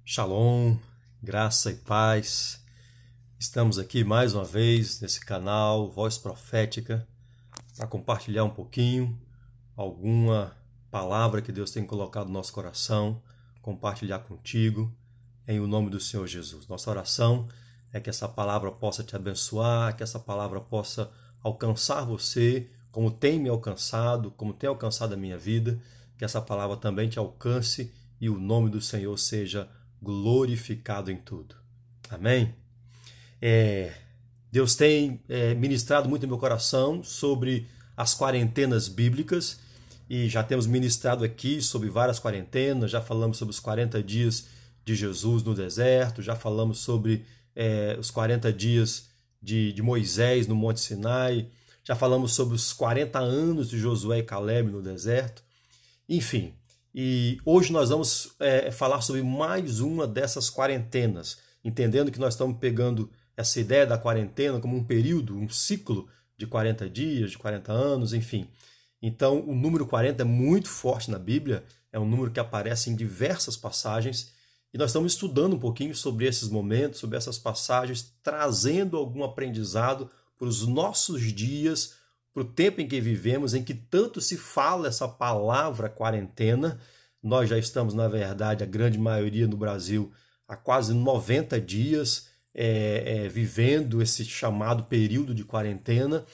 Shalom, graça e paz. Estamos aqui mais uma vez nesse canal Voz Profética para compartilhar um pouquinho, alguma palavra que Deus tem colocado no nosso coração, compartilhar contigo em o nome do Senhor Jesus. Nossa oração é que essa palavra possa te abençoar, que essa palavra possa alcançar você como tem me alcançado, como tem alcançado a minha vida, que essa palavra também te alcance e o nome do Senhor seja glorificado em tudo. Amém? Deus tem ministrado muito no meu coração sobre as quarentenas bíblicas e já temos ministrado aqui sobre várias quarentenas, já falamos sobre os 40 dias de Jesus no deserto, já falamos sobre os 40 dias de Moisés no Monte Sinai, já falamos sobre os 40 anos de Josué e Caleb no deserto, enfim. E hoje nós vamos falar sobre mais uma dessas quarentenas, entendendo que nós estamos pegando essa ideia da quarentena como um período, um ciclo de 40 dias, de 40 anos, enfim. Então o número 40 é muito forte na Bíblia, é um número que aparece em diversas passagens, e nós estamos estudando um pouquinho sobre esses momentos, sobre essas passagens, trazendo algum aprendizado para os nossos dias, para o tempo em que vivemos, em que tanto se fala essa palavra quarentena. Nós já estamos, na verdade, a grande maioria no Brasil, há quase 90 dias vivendo esse chamado período de quarentena.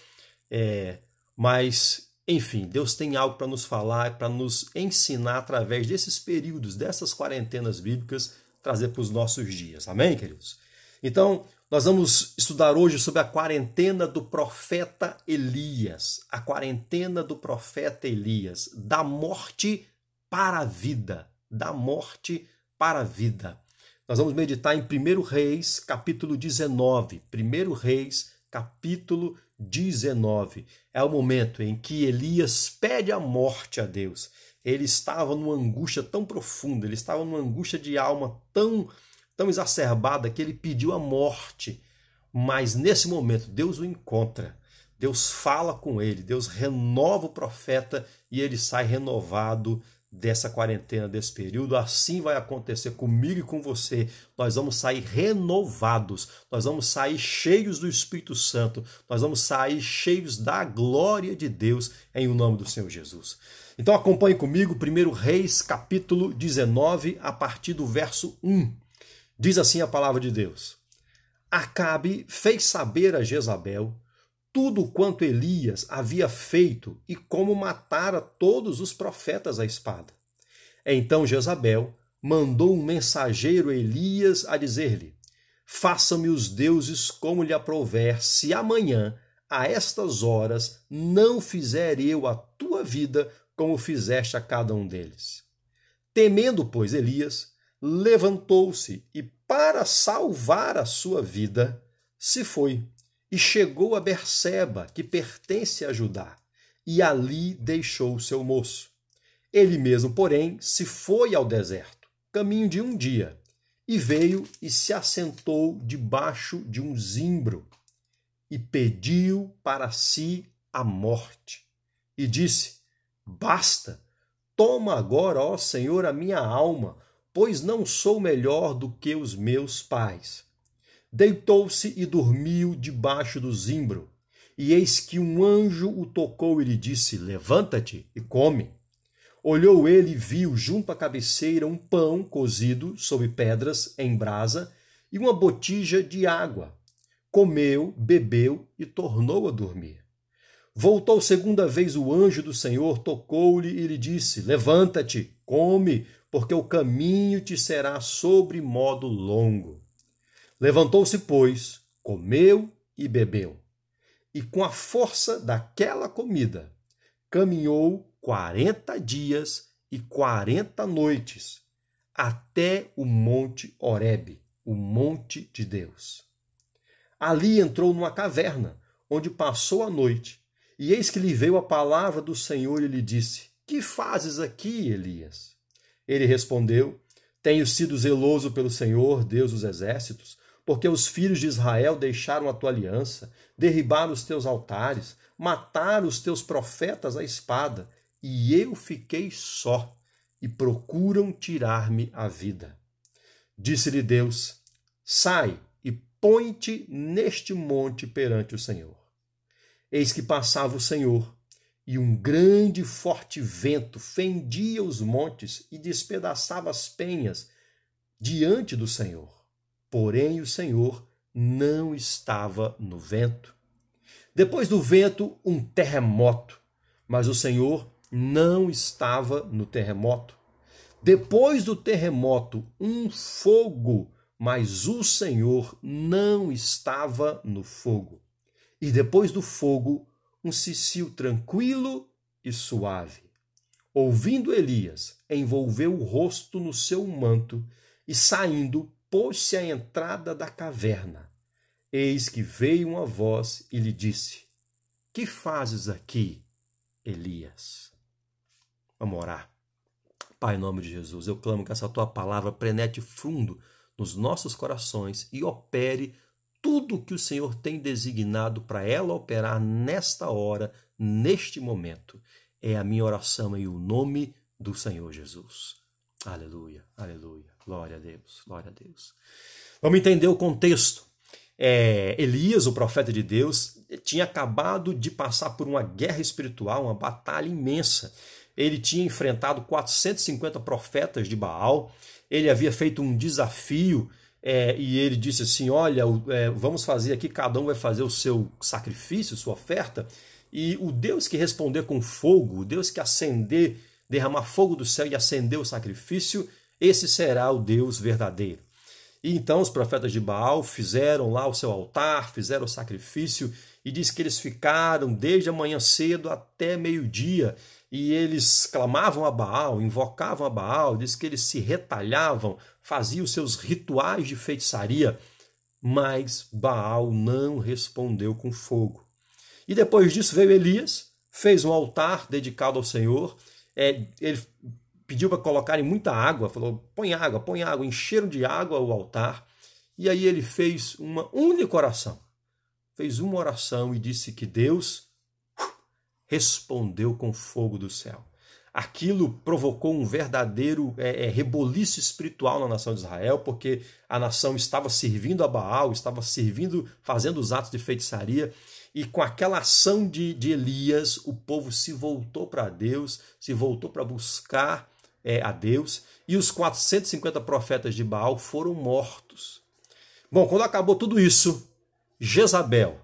Mas, enfim, Deus tem algo para nos falar, para nos ensinar através desses períodos, dessas quarentenas bíblicas, trazer para os nossos dias. Amém, queridos? Então, nós vamos estudar hoje sobre a quarentena do profeta Elias. A quarentena do profeta Elias, da morte para a vida. Da morte para a vida. Nós vamos meditar em 1 Reis, capítulo 19. 1 Reis, capítulo 19. É o momento em que Elias pede a morte a Deus. Ele estava numa angústia tão profunda, ele estava numa angústia de alma tão exacerbada que ele pediu a morte. Mas nesse momento Deus o encontra, Deus fala com ele, Deus renova o profeta e ele sai renovado dessa quarentena, desse período. Assim vai acontecer comigo e com você. Nós vamos sair renovados, nós vamos sair cheios do Espírito Santo, nós vamos sair cheios da glória de Deus em o nome do Senhor Jesus. Então acompanhe comigo 1 Reis capítulo 19 a partir do verso 1. Diz assim a palavra de Deus: Acabe fez saber a Jezabel tudo quanto Elias havia feito e como matara todos os profetas à espada. Então Jezabel mandou um mensageiro a Elias a dizer-lhe: Faça-me os deuses como lhe aprouver, se amanhã, a estas horas, não fizer eu a tua vida como fizeste a cada um deles. Temendo, pois, Elias, levantou-se e, para salvar a sua vida, se foi e chegou a Berseba, que pertence a Judá, e ali deixou o seu moço. Ele mesmo, porém, se foi ao deserto, caminho de um dia, e veio e se assentou debaixo de um zimbro, e pediu para si a morte. E disse: Basta, toma agora, ó Senhor, a minha alma, pois não sou melhor do que os meus pais. Deitou-se e dormiu debaixo do zimbro. E eis que um anjo o tocou e lhe disse: Levanta-te e come. Olhou ele e viu junto à cabeceira um pão cozido sobre pedras em brasa e uma botija de água. Comeu, bebeu e tornou a dormir. Voltou segunda vez o anjo do Senhor, tocou-lhe e lhe disse: Levanta-te, come, porque o caminho te será sobre modo longo. Levantou-se, pois, comeu e bebeu. E com a força daquela comida, caminhou 40 dias e 40 noites, até o monte Horebe, o monte de Deus. Ali entrou numa caverna, onde passou a noite, e eis que lhe veio a palavra do Senhor e lhe disse: Que fazes aqui, Elias? Ele respondeu: Tenho sido zeloso pelo Senhor, Deus dos exércitos, porque os filhos de Israel deixaram a tua aliança, derribaram os teus altares, mataram os teus profetas à espada, e eu fiquei só, e procuram tirar-me a vida. Disse-lhe Deus: sai e põe-te neste monte perante o Senhor. Eis que passava o Senhor, e um grande e forte vento fendia os montes e despedaçava as penhas diante do Senhor. Porém, o Senhor não estava no vento. Depois do vento, um terremoto, mas o Senhor não estava no terremoto. Depois do terremoto, um fogo, mas o Senhor não estava no fogo. E depois do fogo, um cicio tranquilo e suave. Ouvindo Elias, envolveu o rosto no seu manto e, saindo, pôs-se à entrada da caverna. Eis que veio uma voz e lhe disse: que fazes aqui, Elias? Vamos orar. Pai, em nome de Jesus, eu clamo que essa tua palavra penetre fundo nos nossos corações e opere tudo o que o Senhor tem designado para ela operar nesta hora, neste momento. É a minha oração em o nome do Senhor Jesus. Aleluia, aleluia. Glória a Deus, glória a Deus. Vamos entender o contexto. Elias, o profeta de Deus, tinha acabado de passar por uma guerra espiritual, uma batalha imensa. Ele tinha enfrentado 450 profetas de Baal. Ele havia feito um desafio e ele disse assim: olha, vamos fazer aqui, cada um vai fazer o seu sacrifício, sua oferta. E o Deus que responder com fogo, o Deus que acender, derramar fogo do céu e acender o sacrifício, esse será o Deus verdadeiro. E então os profetas de Baal fizeram lá o seu altar, fizeram o sacrifício, e diz que eles ficaram desde a manhã cedo até meio-dia, e eles clamavam a Baal, invocavam a Baal, diz que eles se retalhavam, faziam os seus rituais de feitiçaria, mas Baal não respondeu com fogo. E depois disso veio Elias, fez um altar dedicado ao Senhor, ele pediu para colocarem muita água, falou: põe água, encheram de água o altar, e aí ele fez uma única oração, fez uma oração e disse que Deus respondeu com fogo do céu. Aquilo provocou um verdadeiro reboliço espiritual na nação de Israel, porque a nação estava servindo a Baal, estava fazendo os atos de feitiçaria, e com aquela ação de Elias, o povo se voltou para Deus, se voltou para buscar a Deus, e os 450 profetas de Baal foram mortos. Bom, quando acabou tudo isso, Jezabel,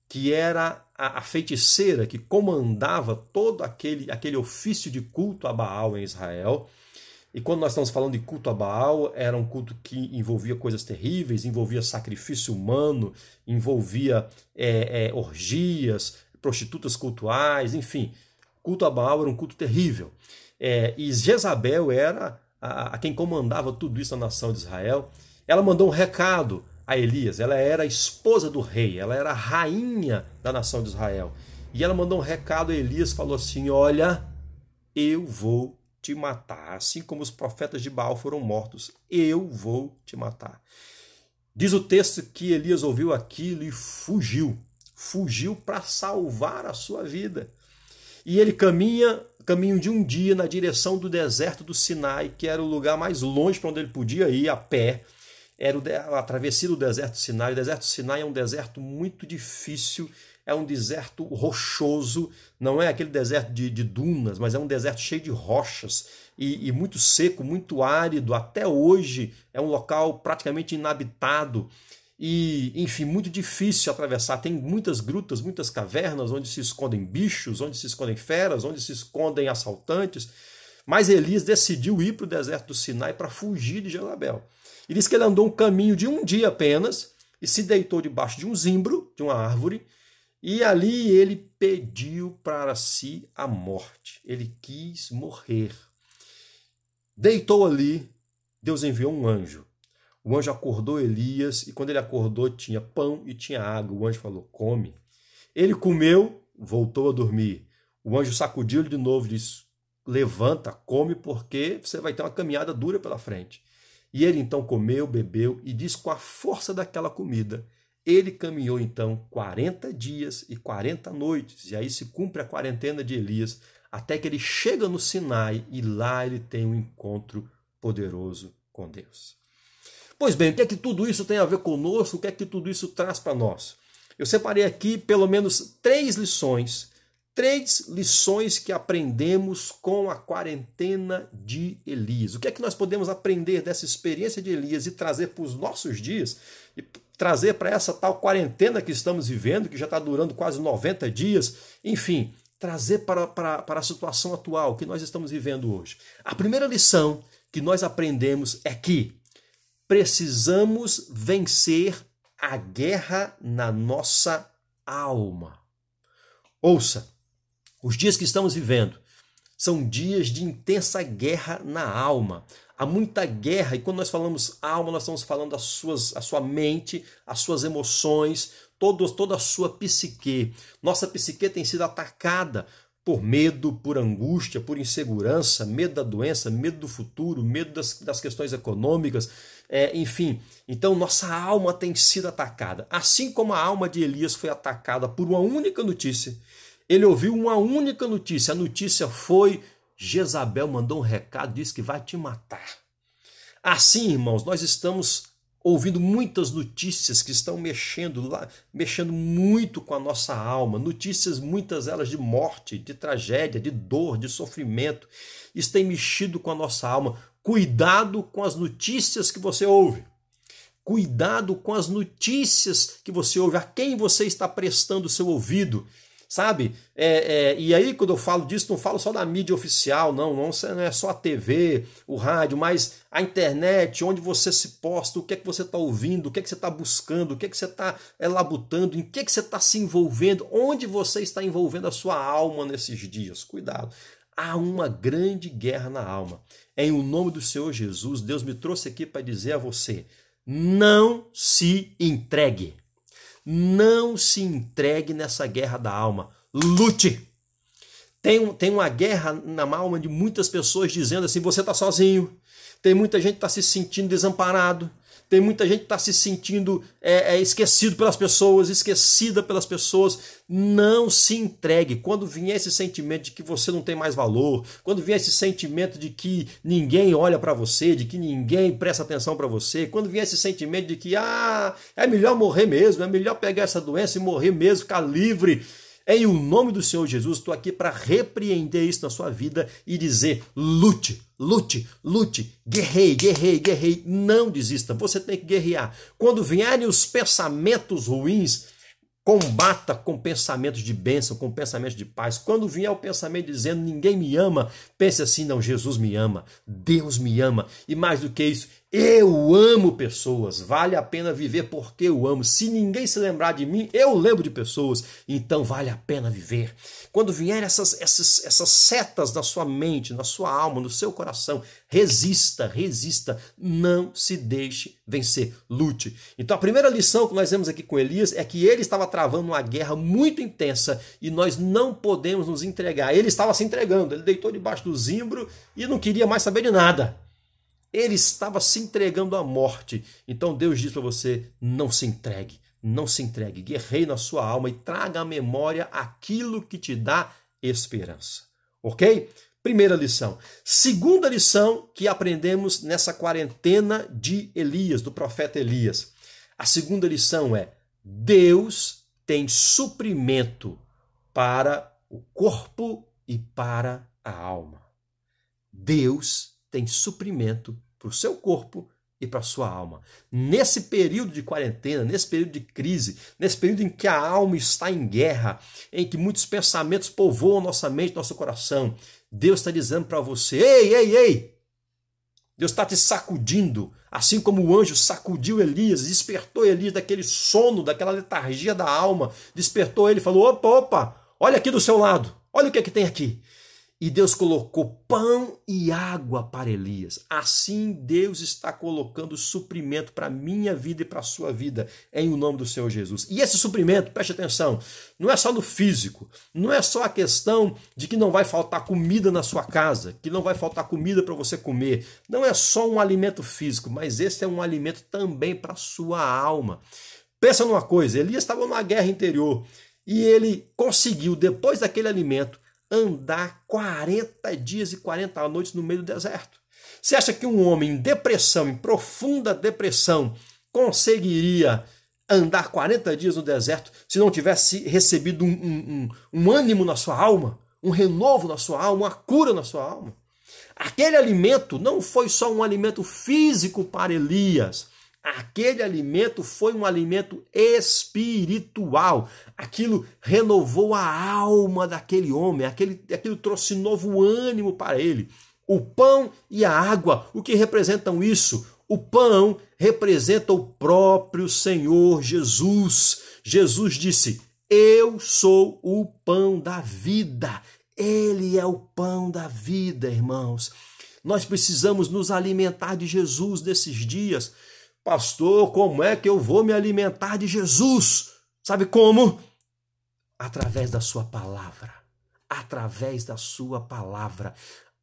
que era a feiticeira que comandava todo aquele ofício de culto a Baal em Israel. E quando nós estamos falando de culto a Baal, era um culto que envolvia coisas terríveis, envolvia sacrifício humano, envolvia orgias, prostitutas cultuais, enfim. Culto a Baal era um culto terrível. E Jezabel era a quem comandava tudo isso na nação de Israel. Ela mandou um recado a Elias. Ela era a esposa do rei, ela era a rainha da nação de Israel. E ela mandou um recado a Elias, falou assim: olha, eu vou te matar, assim como os profetas de Baal foram mortos, eu vou te matar. Diz o texto que Elias ouviu aquilo e fugiu para salvar a sua vida. E ele caminho de um dia na direção do deserto do Sinai, que era o lugar mais longe para onde ele podia ir a pé. Era a travessia do deserto do Sinai. O deserto do Sinai é um deserto muito difícil, é um deserto rochoso, não é aquele deserto de dunas, mas é um deserto cheio de rochas e muito seco, muito árido. Até hoje é um local praticamente inabitado e, enfim, muito difícil atravessar. Tem muitas grutas, muitas cavernas onde se escondem bichos, onde se escondem feras, onde se escondem assaltantes. Mas Elias decidiu ir para o deserto do Sinai para fugir de Jezabel. E diz que ele andou um caminho de um dia apenas e se deitou debaixo de um zimbro, de uma árvore, e ali ele pediu para si a morte. Ele quis morrer. Deitou ali, Deus enviou um anjo. O anjo acordou Elias e quando ele acordou tinha pão e tinha água. O anjo falou: come. Ele comeu, voltou a dormir. O anjo sacudiu-lhe de novo e disse: levanta, come, porque você vai ter uma caminhada dura pela frente. E ele então comeu, bebeu e diz: com a força daquela comida, ele caminhou então 40 dias e 40 noites. E aí se cumpre a quarentena de Elias, até que ele chega no Sinai e lá ele tem um encontro poderoso com Deus. Pois bem, o que é que tudo isso tem a ver conosco? O que é que tudo isso traz para nós? Eu separei aqui pelo menos três lições que aprendemos com a quarentena de Elias. O que é que nós podemos aprender dessa experiência de Elias e trazer para os nossos dias? E trazer para essa tal quarentena que estamos vivendo, que já está durando quase 90 dias, enfim, trazer para a situação atual que nós estamos vivendo hoje. A primeira lição que nós aprendemos é que precisamos vencer a guerra na nossa alma. Ouça, os dias que estamos vivendo são dias de intensa guerra na alma. Há muita guerra, e quando nós falamos alma, nós estamos falando a sua mente, as suas emoções, toda a sua psique. Nossa psique tem sido atacada por medo, por angústia, por insegurança, medo da doença, medo do futuro, medo das questões econômicas, enfim. Então, nossa alma tem sido atacada. Assim como a alma de Elias foi atacada por uma única notícia, ele ouviu uma única notícia. A notícia foi: Jezabel mandou um recado, disse que vai te matar. Assim, irmãos, nós estamos ouvindo muitas notícias que estão mexendo muito com a nossa alma. Notícias, muitas elas de morte, de tragédia, de dor, de sofrimento. Isso tem mexido com a nossa alma. Cuidado com as notícias que você ouve. Cuidado com as notícias que você ouve. A quem você está prestando o seu ouvido? Sabe? E aí, quando eu falo disso, não falo só da mídia oficial, não é só a TV, o rádio, mas a internet, onde você se posta, o que é que você está ouvindo, o que é que você está buscando, o que é que você está labutando, em que é que você está se envolvendo, onde você está envolvendo a sua alma nesses dias. Cuidado. Há uma grande guerra na alma. Em o nome do Senhor Jesus, Deus me trouxe aqui para dizer a você: não se entregue. Não se entregue nessa guerra da alma. Lute. Tem uma guerra na alma de muitas pessoas dizendo assim: você está sozinho. Tem muita gente que está se sentindo desamparado. Tem muita gente que está se sentindo esquecido pelas pessoas, esquecida pelas pessoas. Não se entregue. Quando vier esse sentimento de que você não tem mais valor, quando vier esse sentimento de que ninguém olha para você, de que ninguém presta atenção para você, quando vier esse sentimento de que é melhor morrer mesmo, é melhor pegar essa doença e morrer mesmo, ficar livre. Em o nome do Senhor Jesus, estou aqui para repreender isso na sua vida e dizer: lute, lute, lute, guerreie, não desista, você tem que guerrear. Quando vierem os pensamentos ruins, combata com pensamentos de bênção, com pensamentos de paz. Quando vier o pensamento dizendo ninguém me ama, pense assim: não, Jesus me ama, Deus me ama. E mais do que isso, eu amo pessoas, vale a pena viver porque eu amo. Se ninguém se lembrar de mim, eu lembro de pessoas, então vale a pena viver. Quando vier essas setas na sua mente, na sua alma, no seu coração, resista, não se deixe vencer, lute. Então a primeira lição que nós vemos aqui com Elias é que ele estava travando uma guerra muito intensa e nós não podemos nos entregar. Ele estava se entregando, ele deitou debaixo do zimbro e não queria mais saber de nada. Ele estava se entregando à morte. Então Deus diz para você: não se entregue, não se entregue. Guerreie na sua alma e traga à memória aquilo que te dá esperança. Ok? Primeira lição. Segunda lição que aprendemos nessa quarentena de Elias, do profeta Elias. A segunda lição é: Deus tem suprimento para o corpo e para a alma. Deus tem suprimento para o seu corpo e para a sua alma. Nesse período de quarentena, nesse período de crise, nesse período em que a alma está em guerra, em que muitos pensamentos povoam nossa mente, nosso coração, Deus está dizendo para você: ei! Deus está te sacudindo, assim como o anjo sacudiu Elias, despertou Elias daquele sono, daquela letargia da alma, despertou ele e falou: opa, olha aqui do seu lado, olha o que é que tem aqui. E Deus colocou pão e água para Elias. Assim Deus está colocando suprimento para a minha vida e para a sua vida, em o nome do Senhor Jesus. E esse suprimento, preste atenção, não é só no físico, não é só a questão de que não vai faltar comida na sua casa, que não vai faltar comida para você comer. Não é só um alimento físico, mas esse é um alimento também para a sua alma. Pensa numa coisa, Elias estava numa guerra interior e ele conseguiu, depois daquele alimento, andar 40 dias e 40 noites no meio do deserto. Você acha que um homem em depressão, em profunda depressão, conseguiria andar 40 dias no deserto se não tivesse recebido um ânimo na sua alma, um renovo na sua alma, uma cura na sua alma? Aquele alimento não foi só um alimento físico para Elias. Aquele alimento foi um alimento espiritual. Aquilo renovou a alma daquele homem, aquilo trouxe novo ânimo para ele. O pão e a água, o que representam isso? O pão representa o próprio Senhor Jesus. Jesus disse: eu sou o pão da vida. Ele é o pão da vida, irmãos. Nós precisamos nos alimentar de Jesus nesses dias. Pastor, como é que eu vou me alimentar de Jesus? Sabe como? Através da sua palavra. Através da sua palavra.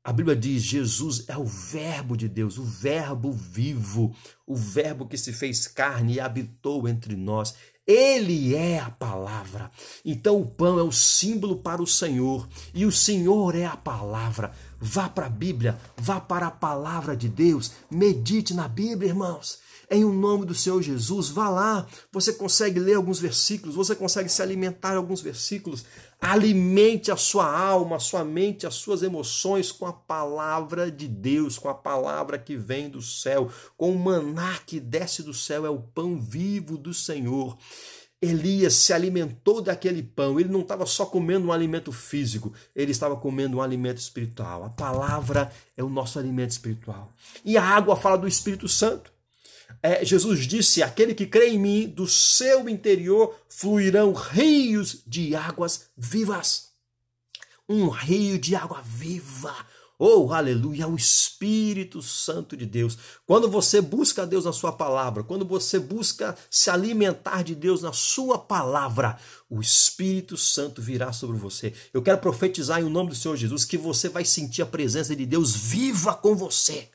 A Bíblia diz: Jesus é o verbo de Deus, o verbo vivo, o verbo que se fez carne e habitou entre nós. Ele é a palavra. Então o pão é o símbolo para o Senhor e o Senhor é a palavra. Vá para a Bíblia, vá para a palavra de Deus, medite na Bíblia, irmãos. Em o nome do Senhor Jesus, vá lá. Você consegue ler alguns versículos, você consegue se alimentar de alguns versículos. Alimente a sua alma, a sua mente, as suas emoções com a palavra de Deus, com a palavra que vem do céu, com o maná que desce do céu, é o pão vivo do Senhor. Elias se alimentou daquele pão, ele não estava só comendo um alimento físico, ele estava comendo um alimento espiritual. A palavra é o nosso alimento espiritual. E a água fala do Espírito Santo. Jesus disse: aquele que crê em mim, do seu interior fluirão rios de águas vivas. Um rio de água viva. Oh, aleluia, é o Espírito Santo de Deus. Quando você busca Deus na sua palavra, quando você busca se alimentar de Deus na sua palavra, o Espírito Santo virá sobre você. Eu quero profetizar em nome do Senhor Jesus que você vai sentir a presença de Deus viva com você.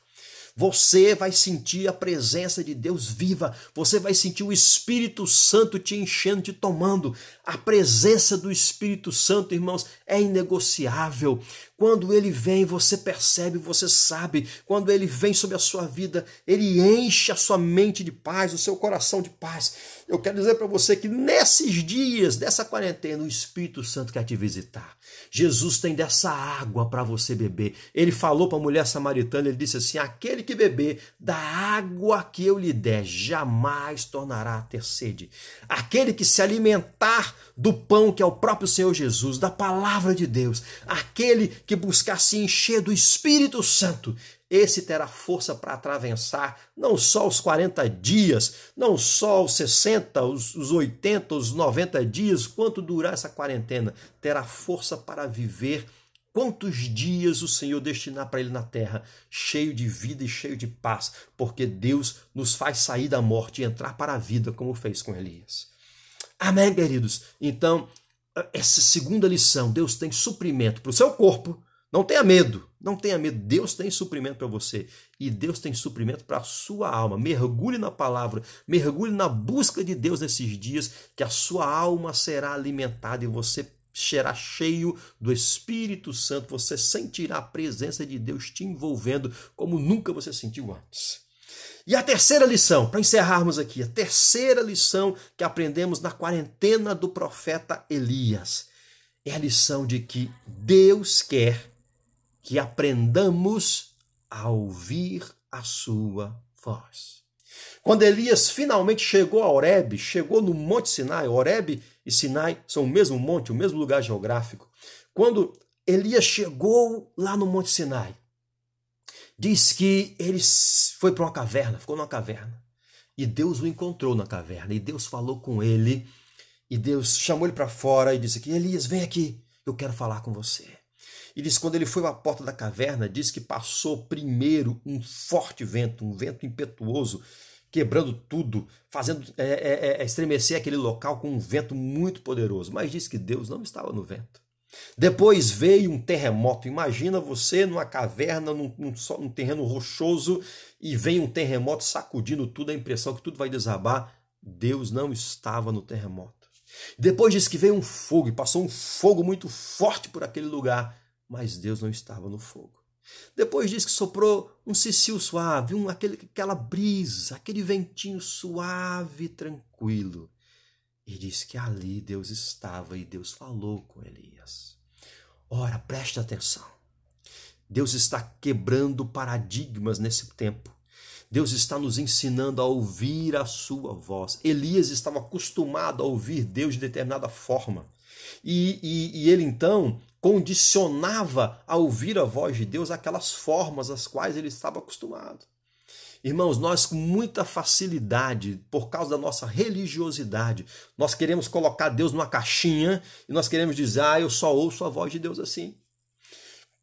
Você vai sentir a presença de Deus viva. Você vai sentir o Espírito Santo te enchendo, te tomando. A presença do Espírito Santo, irmãos, é inegociável. Quando ele vem, você percebe, você sabe. Quando ele vem sobre a sua vida, ele enche a sua mente de paz, o seu coração de paz. Eu quero dizer para você que nesses dias, dessa quarentena, o Espírito Santo quer te visitar. Jesus tem dessa água para você beber. Ele falou para a mulher samaritana, ele disse assim: aquele que beber da água que eu lhe der, jamais tornará a ter sede. Aquele que se alimentar do pão que é o próprio Senhor Jesus, da palavra de Deus, aquele que buscar se encher do Espírito Santo, esse terá força para atravessar não só os 40 dias, não só os 60, os 80, os 90 dias, quanto durar essa quarentena, terá força para viver quantos dias o Senhor destinar para ele na terra, cheio de vida e cheio de paz, porque Deus nos faz sair da morte e entrar para a vida, como fez com Elias. Amém, queridos? Então, essa segunda lição, Deus tem suprimento para o seu corpo. Não tenha medo, não tenha medo. Deus tem suprimento para você e Deus tem suprimento para a sua alma. Mergulhe na palavra, mergulhe na busca de Deus nesses dias, que a sua alma será alimentada e você será cheio do Espírito Santo. Você sentirá a presença de Deus te envolvendo como nunca você sentiu antes. E a terceira lição, para encerrarmos aqui, a terceira lição que aprendemos na quarentena do profeta Elias, é a lição de que Deus quer que aprendamos a ouvir a sua voz. Quando Elias finalmente chegou a Horebe, chegou no Monte Sinai, Horebe e Sinai são o mesmo monte, o mesmo lugar geográfico. Quando Elias chegou lá no Monte Sinai, diz que ele foi para uma caverna, ficou numa caverna. E Deus o encontrou na caverna, e Deus falou com ele, e Deus chamou ele para fora e disse que Elias, vem aqui, eu quero falar com você. E diz que quando ele foi à porta da caverna, diz que passou primeiro um forte vento, um vento impetuoso, quebrando tudo, fazendo estremecer aquele local com um vento muito poderoso. Mas diz que Deus não estava no vento. Depois veio um terremoto. Imagina você numa caverna, num terreno rochoso, e vem um terremoto sacudindo tudo, a impressão que tudo vai desabar. Deus não estava no terremoto. Depois diz que veio um fogo, e passou um fogo muito forte por aquele lugar, mas Deus não estava no fogo. Depois diz que soprou um cicio suave, aquela brisa, aquele ventinho suave e tranquilo. E diz que ali Deus estava e Deus falou com Elias. Ora, preste atenção. Deus está quebrando paradigmas nesse tempo. Deus está nos ensinando a ouvir a sua voz. Elias estava acostumado a ouvir Deus de determinada forma. E ele então condicionava a ouvir a voz de Deus aquelas formas às quais ele estava acostumado. Irmãos, nós com muita facilidade, por causa da nossa religiosidade, nós queremos colocar Deus numa caixinha e nós queremos dizer, eu só ouço a voz de Deus assim.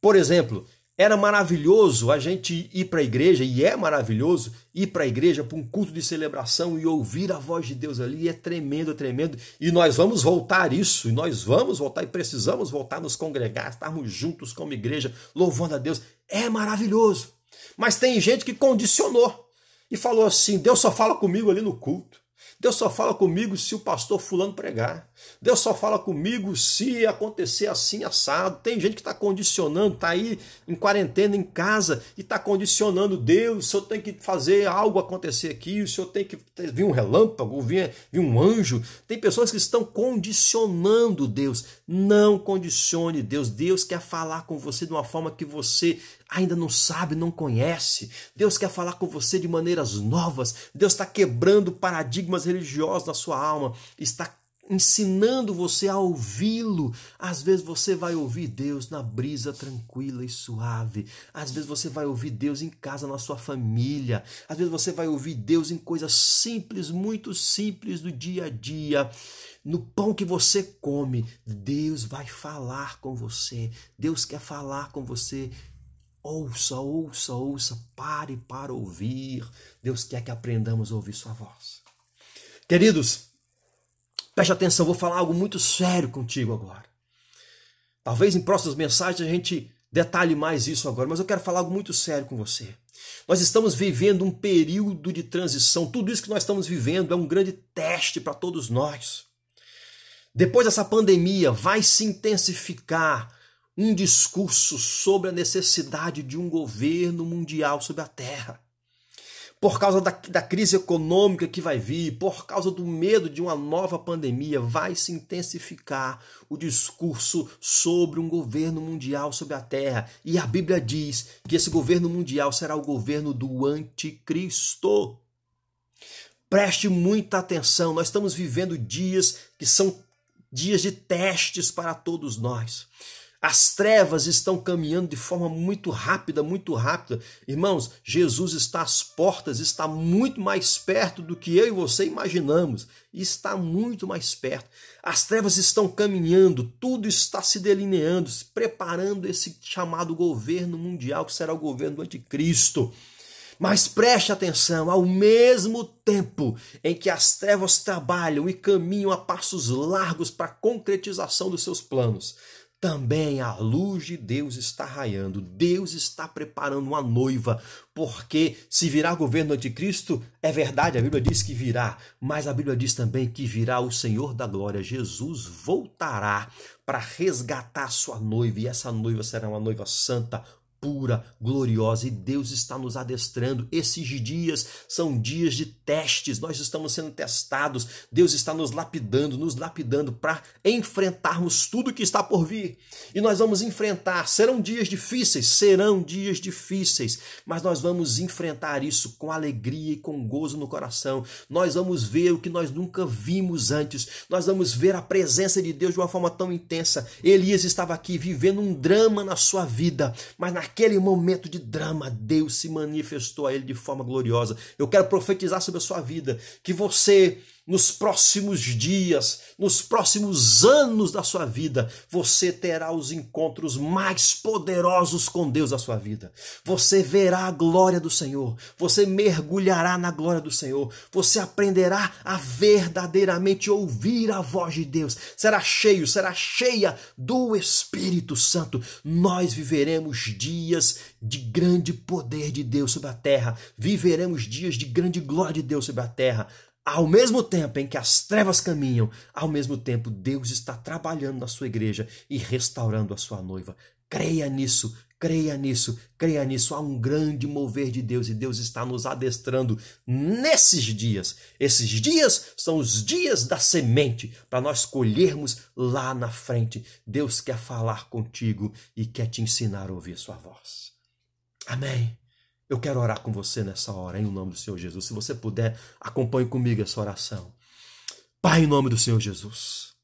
Por exemplo, era maravilhoso a gente ir para a igreja, e é maravilhoso ir para a igreja para um culto de celebração e ouvir a voz de Deus ali, é tremendo, tremendo. E nós vamos voltar isso, e nós vamos voltar e precisamos voltar a nos congregar, estarmos juntos como igreja, louvando a Deus. É maravilhoso. Mas tem gente que condicionou e falou assim, Deus só fala comigo ali no culto. Deus só fala comigo se o pastor fulano pregar. Deus só fala comigo se acontecer assim, assado. Tem gente que está condicionando, está aí em quarentena em casa e está condicionando Deus. O senhor tem que fazer algo acontecer aqui, o senhor tem que vir um relâmpago, vir um anjo. Tem pessoas que estão condicionando Deus. Não condicione Deus. Deus quer falar com você de uma forma que você ainda não sabe, não conhece. Deus quer falar com você de maneiras novas. Deus está quebrando paradigmas religiosos na sua alma. Está ensinando você a ouvi-lo. Às vezes você vai ouvir Deus na brisa tranquila e suave. Às vezes você vai ouvir Deus em casa, na sua família. Às vezes você vai ouvir Deus em coisas simples, muito simples do dia a dia. No pão que você come, Deus vai falar com você. Deus quer falar com você. Ouça, ouça, ouça, pare para ouvir. Deus quer que aprendamos a ouvir sua voz. Queridos, preste atenção, vou falar algo muito sério contigo agora. Talvez em próximas mensagens a gente detalhe mais isso agora, mas eu quero falar algo muito sério com você. Nós estamos vivendo um período de transição. Tudo isso que nós estamos vivendo é um grande teste para todos nós. Depois dessa pandemia, vai se intensificar um discurso sobre a necessidade de um governo mundial sobre a Terra. Por causa da crise econômica que vai vir, por causa do medo de uma nova pandemia, vai se intensificar o discurso sobre um governo mundial sobre a Terra. E a Bíblia diz que esse governo mundial será o governo do anticristo. Preste muita atenção, nós estamos vivendo dias que são dias de testes para todos nós. As trevas estão caminhando de forma muito rápida, muito rápida. Irmãos, Jesus está às portas, está muito mais perto do que eu e você imaginamos. Está muito mais perto. As trevas estão caminhando, tudo está se delineando, se preparando esse chamado governo mundial, que será o governo do anticristo. Mas preste atenção, ao mesmo tempo em que as trevas trabalham e caminham a passos largos para a concretização dos seus planos, também a luz de Deus está raiando. Deus está preparando uma noiva, porque se virá governo anticristo, é verdade, a Bíblia diz que virá, mas a Bíblia diz também que virá o Senhor da glória. Jesus voltará para resgatar a sua noiva, e essa noiva será uma noiva santa, pura, gloriosa, e Deus está nos adestrando. Esses dias são dias de testes, nós estamos sendo testados, Deus está nos lapidando para enfrentarmos tudo que está por vir, e nós vamos enfrentar. Serão dias difíceis, mas nós vamos enfrentar isso com alegria e com gozo no coração. Nós vamos ver o que nós nunca vimos antes, nós vamos ver a presença de Deus de uma forma tão intensa. Elias estava aqui vivendo um drama na sua vida, mas naquele momento de drama, Deus se manifestou a ele de forma gloriosa. Eu quero profetizar sobre a sua vida, que você, nos próximos dias, nos próximos anos da sua vida, você terá os encontros mais poderosos com Deus da sua vida. Você verá a glória do Senhor, você mergulhará na glória do Senhor, você aprenderá a verdadeiramente ouvir a voz de Deus. Será cheia do Espírito Santo. Nós viveremos dias de grande poder de Deus sobre a terra, viveremos dias de grande glória de Deus sobre a terra. Ao mesmo tempo em que as trevas caminham, ao mesmo tempo Deus está trabalhando na sua igreja e restaurando a sua noiva. Creia nisso, Creia nisso, creia nisso. Há um grande mover de Deus e Deus está nos adestrando nesses dias. Esses dias são os dias da semente para nós colhermos lá na frente. Deus quer falar contigo e quer te ensinar a ouvir sua voz. Amém. Eu quero orar com você nessa hora, em nome do Senhor Jesus. Se você puder, acompanhe comigo essa oração. Pai, em nome do Senhor Jesus.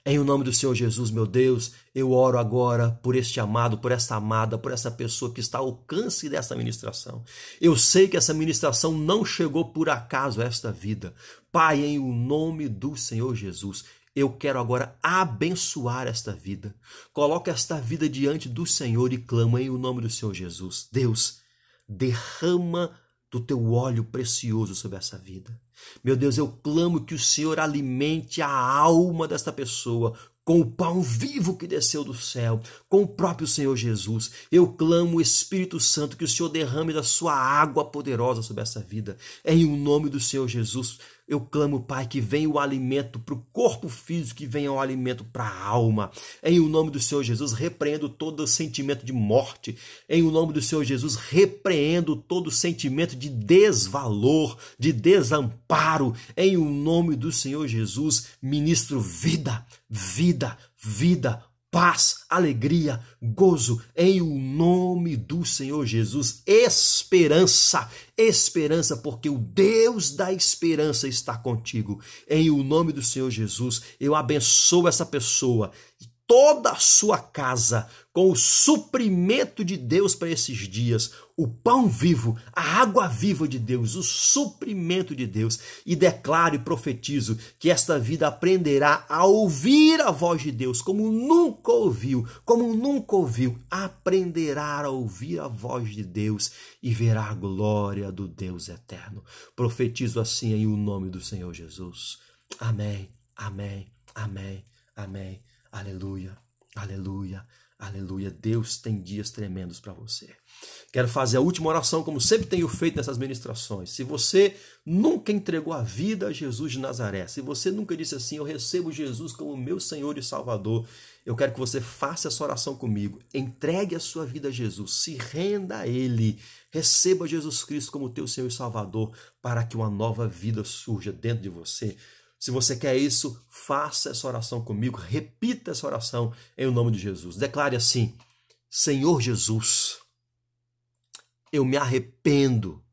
Em nome do Senhor Jesus, meu Deus, eu oro agora por este amado, por essa amada, por essa pessoa que está ao alcance dessa ministração. Eu sei que essa ministração não chegou por acaso a esta vida. Pai, em o nome do Senhor Jesus, eu quero agora abençoar esta vida. Coloco esta vida diante do Senhor e clamo em o nome do Senhor Jesus. Deus, derrama do teu óleo precioso sobre essa vida. Meu Deus, eu clamo que o Senhor alimente a alma desta pessoa com o pão vivo que desceu do céu, com o próprio Senhor Jesus. Eu clamo, Espírito Santo, que o Senhor derrame da sua água poderosa sobre essa vida. Em o nome do Senhor Jesus, eu clamo, Pai, que venha o alimento para o corpo físico, que venha o alimento para a alma. Em o nome do Senhor Jesus, repreendo todo sentimento de morte. Em o nome do Senhor Jesus, repreendo todo sentimento de desvalor, de desamparo. Em o nome do Senhor Jesus, ministro vida, vida, vida, paz, alegria, gozo, em o nome do Senhor Jesus, esperança, esperança, porque o Deus da esperança está contigo. Em o nome do Senhor Jesus, eu abençoo essa pessoa e toda a sua casa com o suprimento de Deus para esses dias, o pão vivo, a água viva de Deus, o suprimento de Deus, e declaro e profetizo que esta vida aprenderá a ouvir a voz de Deus como nunca ouviu, aprenderá a ouvir a voz de Deus e verá a glória do Deus eterno. Profetizo assim em o nome do Senhor Jesus. Amém, amém, amém, amém. Aleluia, aleluia, aleluia. Deus tem dias tremendos para você. Quero fazer a última oração, como sempre tenho feito nessas ministrações. Se você nunca entregou a vida a Jesus de Nazaré, se você nunca disse assim, eu recebo Jesus como meu Senhor e Salvador, eu quero que você faça essa oração comigo. Entregue a sua vida a Jesus, se renda a Ele, receba Jesus Cristo como teu Senhor e Salvador, para que uma nova vida surja dentro de você. Se você quer isso, faça essa oração comigo, repita essa oração em nome de Jesus. Declare assim: Senhor Jesus, eu me arrependo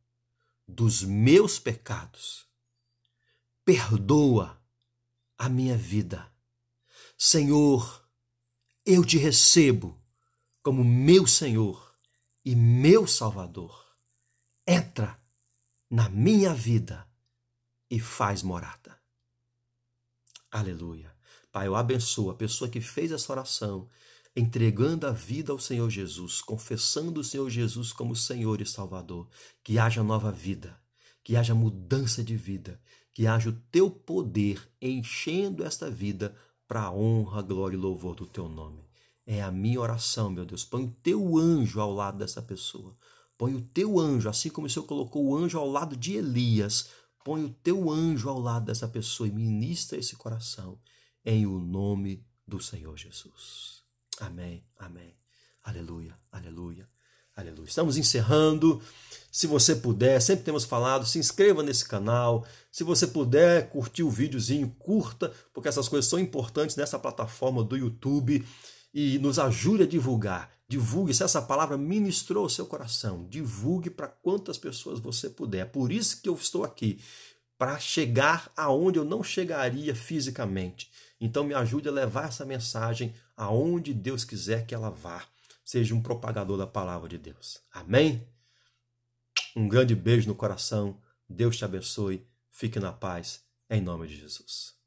dos meus pecados. Perdoa a minha vida. Senhor, eu te recebo como meu Senhor e meu Salvador. Entra na minha vida e faz morada. Aleluia. Pai, eu abençoo a pessoa que fez essa oração, entregando a vida ao Senhor Jesus, confessando o Senhor Jesus como Senhor e Salvador. Que haja nova vida, que haja mudança de vida, que haja o teu poder enchendo esta vida para a honra, glória e louvor do teu nome. É a minha oração, meu Deus. Põe o teu anjo ao lado dessa pessoa. Põe o teu anjo, assim como o Senhor colocou o anjo ao lado de Elias. Põe o teu anjo ao lado dessa pessoa e ministra esse coração em o nome do Senhor Jesus. Amém, amém. Aleluia, aleluia, aleluia. Estamos encerrando. Se você puder, sempre temos falado, se inscreva nesse canal. Se você puder curtir o videozinho, curta, porque essas coisas são importantes nessa plataforma do YouTube e nos ajude a divulgar. Divulgue, se essa palavra ministrou o seu coração, divulgue para quantas pessoas você puder. Por isso que eu estou aqui, para chegar aonde eu não chegaria fisicamente. Então me ajude a levar essa mensagem aonde Deus quiser que ela vá. Seja um propagador da palavra de Deus. Amém? Um grande beijo no coração. Deus te abençoe. Fique na paz, em nome de Jesus.